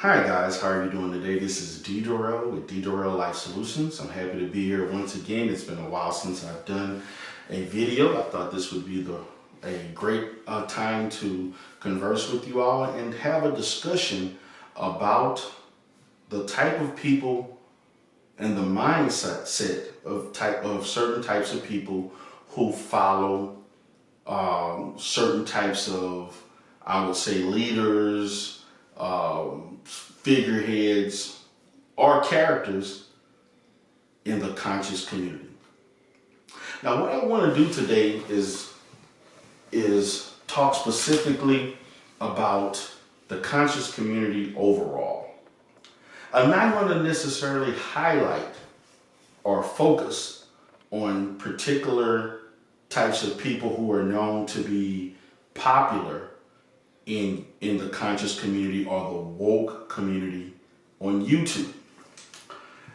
Hi guys, how are you doing today? This is D. Dorrell with D. Dorrell Life Solutions. I'm happy to be here once again. It's been a while since I've done a video. I thought this would be a great time to converse with you all and have a discussion about the type of people and the mindset of certain types of people who follow certain types of, I would say, leaders, figureheads, or characters in the conscious community. Now, what I want to do today is talk specifically about the conscious community overall. I'm not going to necessarily highlight or focus on particular types of people who are known to be popular in the conscious community or the woke community on YouTube.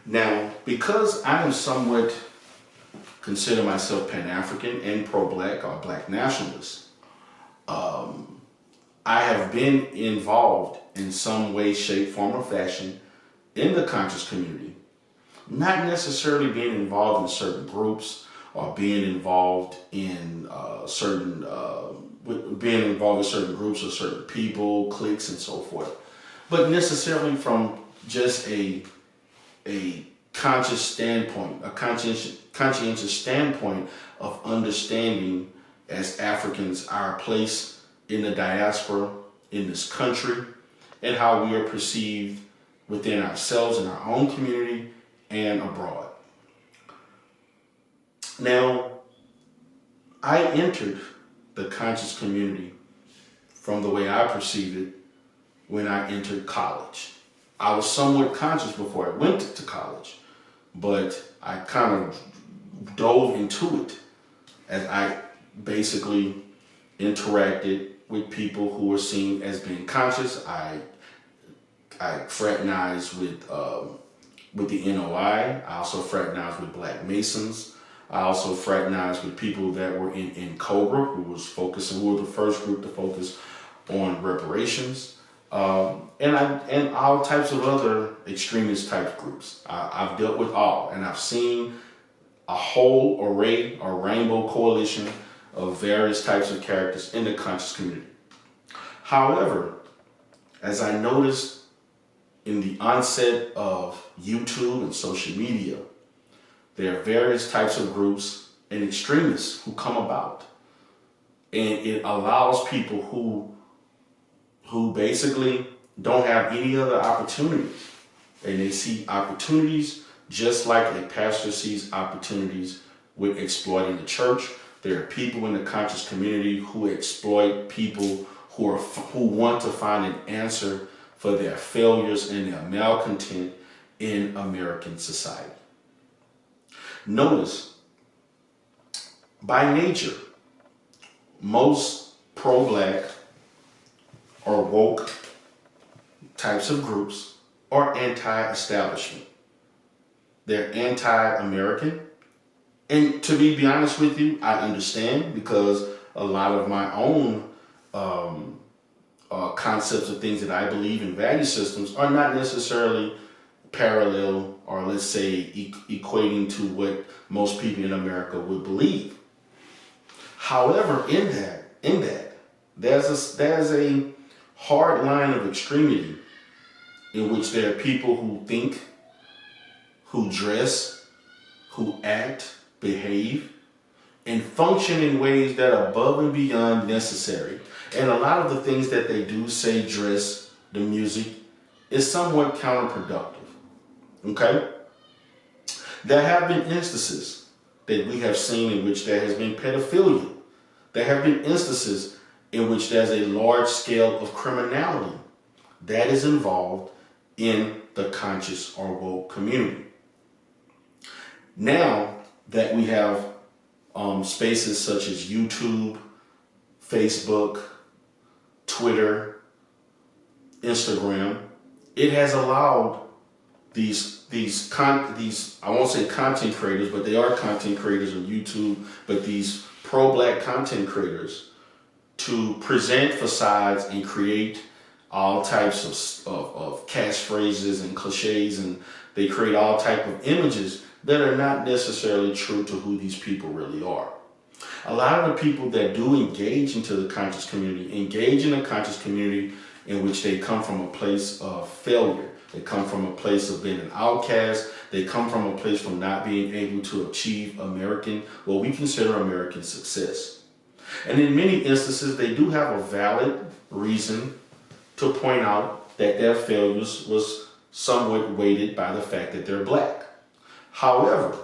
Now, because I am somewhat consider myself Pan-African and pro-black or black nationalist, I have been involved in some way, shape, form, or fashion in the conscious community. Not necessarily being involved in certain groups or being involved in certain groups or certain people, cliques, and so forth, but necessarily from just a conscious standpoint, a conscientious standpoint of understanding as Africans our place in the diaspora, in this country, and how we are perceived within ourselves in our own community and abroad. Now, I entered the conscious community from the way I perceive it when I entered college. I was somewhat conscious before I went to college, but I kind of dove into it as I basically interacted with people who were seen as being conscious. I fraternized with the NOI. I also fraternized with Black Masons. I also fraternized with people that were in Cobra, who were the first group to focus on reparations, and all types of other extremist type groups. I've dealt with all, and I've seen a whole array or rainbow coalition of various types of characters in the conscious community. However, as I noticed in the onset of YouTube and social media, there are various types of groups and extremists who come about. And it allows people who basically don't have any other opportunities. And they see opportunities just like a pastor sees opportunities with exploiting the church. There are people in the conscious community who exploit people who want to find an answer for their failures and their malcontent in American society. Notice, by nature, most pro-black or woke types of groups are anti-establishment. They're anti-American. And to be honest with you, I understand, because a lot of my own concepts of things that I believe in, value systems, are not necessarily parallel or, let's say, equating to what most people in America would believe. However, in that there's a hard line of extremity in which there are people who think, who dress, who act, behave, and function in ways that are above and beyond necessary. And a lot of the things that they do, say, dress, the music, is somewhat counterproductive. Okay? There have been instances that we have seen in which there has been pedophilia. There have been instances in which there's a large scale of criminality that is involved in the conscious or woke community. Now that we have spaces such as YouTube, Facebook, Twitter, Instagram, it has allowed these I won't say content creators, but they are content creators on YouTube, but these pro-black content creators to present facades and create all types of catchphrases and cliches, and they create all type of images that are not necessarily true to who these people really are. A lot of the people that do engage into the conscious community, engage in a conscious community in which they come from a place of failure. They come from a place of being an outcast. They come from a place from not being able to achieve what we consider American success. And in many instances, they do have a valid reason to point out that their failures was somewhat weighted by the fact that they're black. However,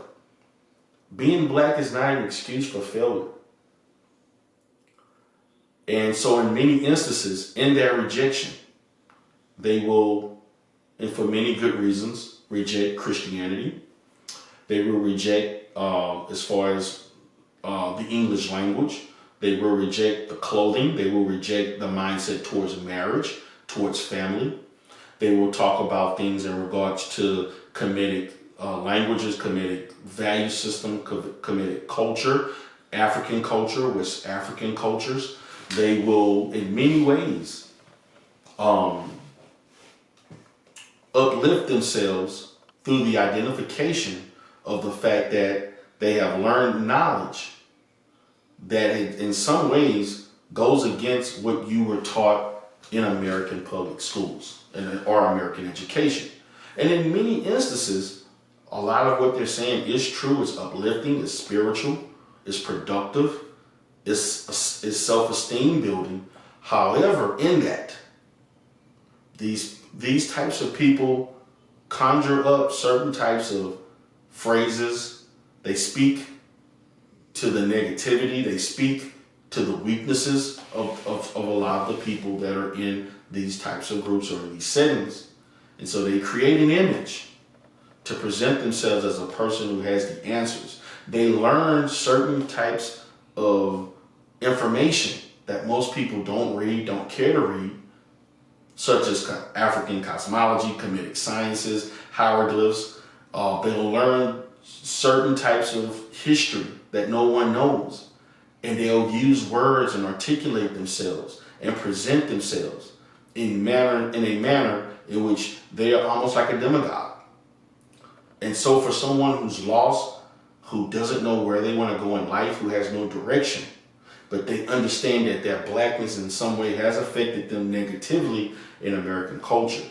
being black is not an excuse for failure. And so in many instances, in their rejection, they will, and for many good reasons, reject Christianity. They will reject, as far as the English language. They will reject the clothing. They will reject the mindset towards marriage, towards family. They will talk about things in regards to Kemetic languages, Kemetic value system, Kemetic culture, African culture, West African cultures. They will, in many ways, uplift themselves through the identification of the fact that they have learned knowledge that in some ways goes against what you were taught in American public schools or American education. And in many instances, a lot of what they're saying is true, it's uplifting, it's spiritual, it's productive, it's self-esteem building. However, in that, these types of people conjure up certain types of phrases. They speak to the negativity, they speak to the weaknesses of a lot of the people that are in these types of groups or in these settings. And so they create an image to present themselves as a person who has the answers. They learn certain types of information that most people don't read, don't care to read, such as African cosmology, Kemetic sciences, hieroglyphs. They'll learn certain types of history that no one knows. And they'll use words and articulate themselves and present themselves in a manner in which they are almost like a demagogue. And so for someone who's lost, who doesn't know where they want to go in life, who has no direction, but they understand that their blackness in some way has affected them negatively in American culture,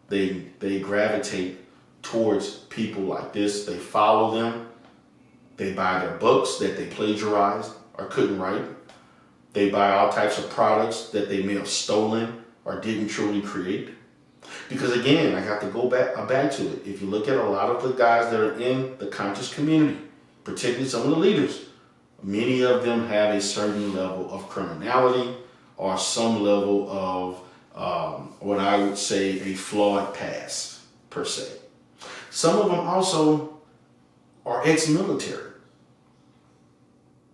they gravitate towards people like this. They follow them. They buy their books that they plagiarized or couldn't write. They buy all types of products that they may have stolen or didn't truly create. Because again, I have to go back to it. If you look at a lot of the guys that are in the conscious community, particularly some of the leaders, many of them have a certain level of criminality or some level of what I would say a flawed past, per se. Some of them also are ex-military.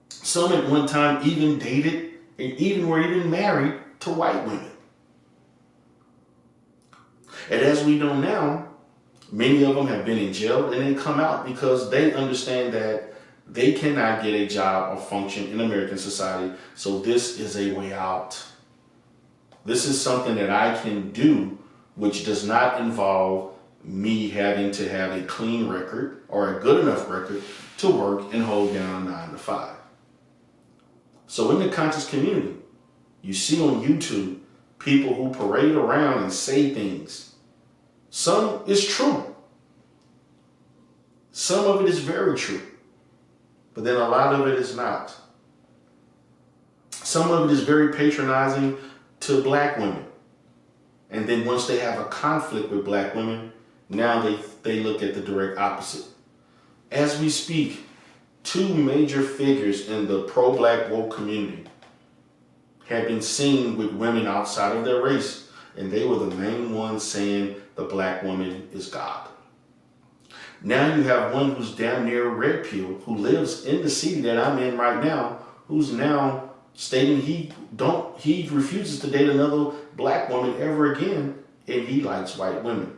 Some at one time even dated and even were even married to white women. And as we know now, many of them have been in jail and they come out because they understand that they cannot get a job or function in American society. So this is a way out. This is something that I can do, which does not involve me having to have a clean record or a good enough record to work and hold down a 9-to-5. So in the conscious community, you see on YouTube people who parade around and say things. Some is true. Some of it is very true. But then a lot of it is not. Some of it is very patronizing to black women. And then once they have a conflict with black women, now they look at the direct opposite. As we speak, two major figures in the pro-black woke community have been seen with women outside of their race, and they were the main ones saying the black woman is God. Now you have one who's damn near red pill, who lives in the city that I'm in right now, who's now stating he refuses to date another black woman ever again, and he likes white women.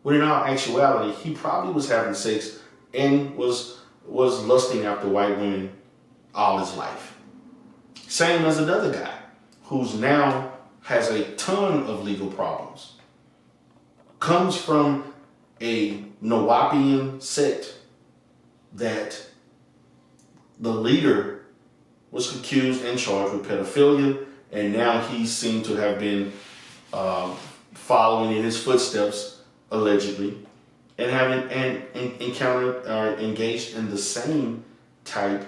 When in all actuality, he probably was having sex and was lusting after white women all his life. Same as another guy who's now has a ton of legal problems, comes from a Nawapian sect that the leader was accused and charged with pedophilia, and now he's seen to have been following in his footsteps, allegedly, and having encountered or engaged in the same type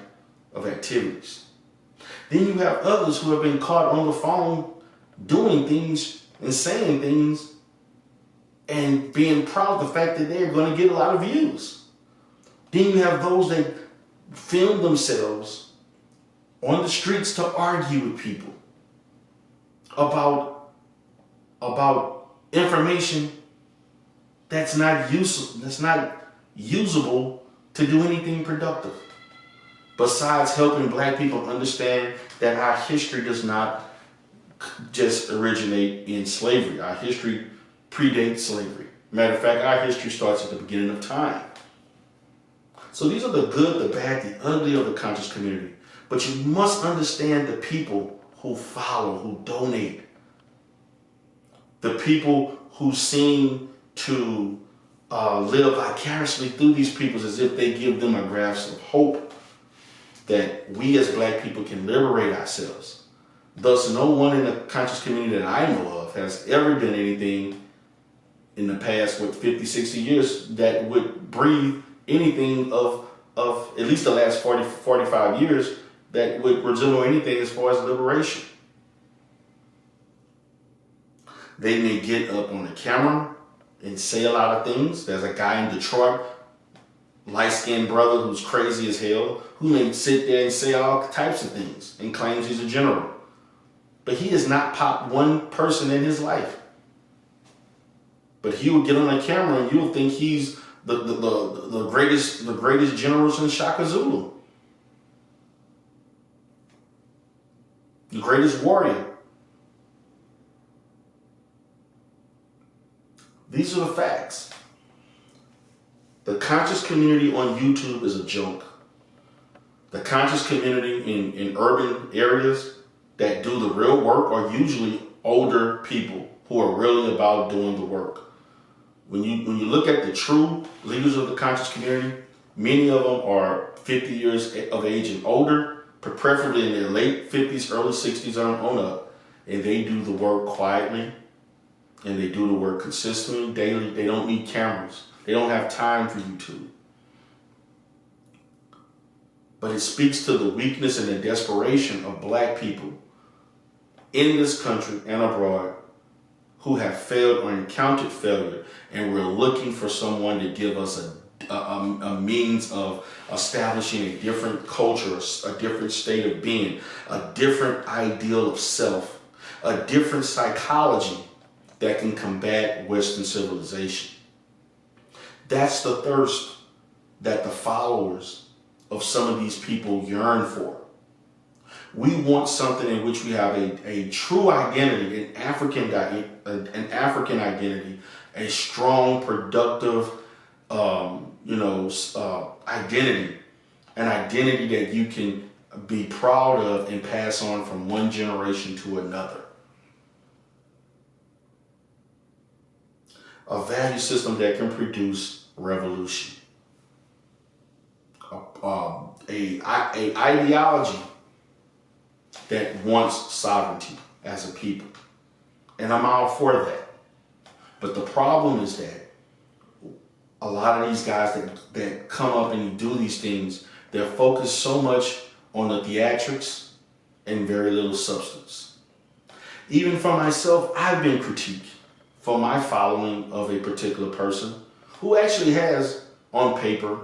of activities. Then you have others who have been caught on the phone doing things and saying things and being proud of the fact that they're going to get a lot of views. Then you have those that film themselves on the streets to argue with people about information that's not usable to do anything productive. Besides helping black people understand that our history does not just originate in slavery. Our history predates slavery. Matter of fact, our history starts at the beginning of time. So these are the good, the bad, the ugly of the conscious community. But you must understand the people who follow, who donate. The people who seem to live vicariously through these people as if they give them a grasp of hope that we as black people can liberate ourselves. Thus, no one in the conscious community that I know of has ever done anything in the past, 50, 60 years that would breathe anything of at least the last 40, 45 years that would resemble anything as far as liberation. They may get up on the camera and say a lot of things. There's a guy in Detroit, light-skinned brother who's crazy as hell, who may sit there and say all types of things and claims he's a general. But he has not popped one person in his life. But he will get on a camera and you'll think he's the greatest general since Shaka Zulu. The greatest warrior. These are the facts. The conscious community on YouTube is a joke. The conscious community in urban areas that do the real work are usually older people who are really about doing the work. When you look at the true leaders of the conscious community, many of them are 50 years of age and older, preferably in their late 50s, early 60s on up, and they do the work quietly, and they do the work consistently, daily. They don't need cameras. They don't have time for YouTube. But it speaks to the weakness and the desperation of black people in this country and abroad who have failed or encountered failure, and we're looking for someone to give us a means of establishing a different culture, a different state of being, a different ideal of self, a different psychology that can combat Western civilization. That's the thirst that the followers of some of these people yearn for. We want something in which we have a true identity, an African identity, a strong, productive, identity, an identity that you can be proud of and pass on from one generation to another. A value system that can produce revolution. A ideology that wants sovereignty as a people. And I'm all for that. But the problem is that a lot of these guys that come up and do these things, they're focused so much on the theatrics and very little substance. Even for myself, I've been critiqued for my following of a particular person who actually has, on paper,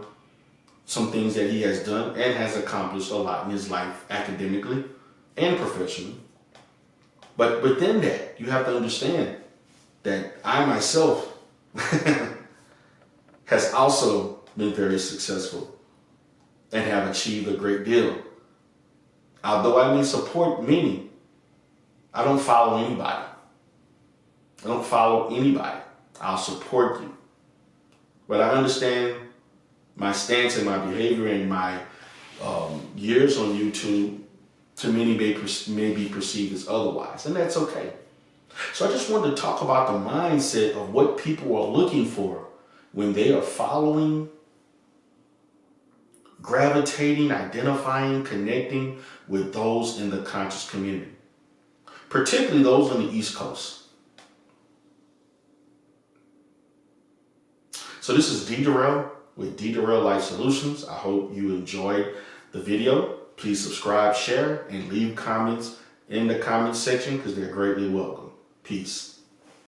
some things that he has done and has accomplished a lot in his life academically and professionally. But within that, you have to understand that I myself has also been very successful and have achieved a great deal. Although I may support many, I don't follow anybody. I'll support you. But I understand my stance and my behavior and my years on YouTube to many may be perceived as otherwise, and that's okay. So I just wanted to talk about the mindset of what people are looking for when they are following, gravitating, identifying, connecting with those in the conscious community, particularly those on the East Coast. So this is D. Durrell with D. Durrell Life Solutions. I hope you enjoyed the video. Please subscribe, share, and leave comments in the comment section because they're greatly welcome. Peace.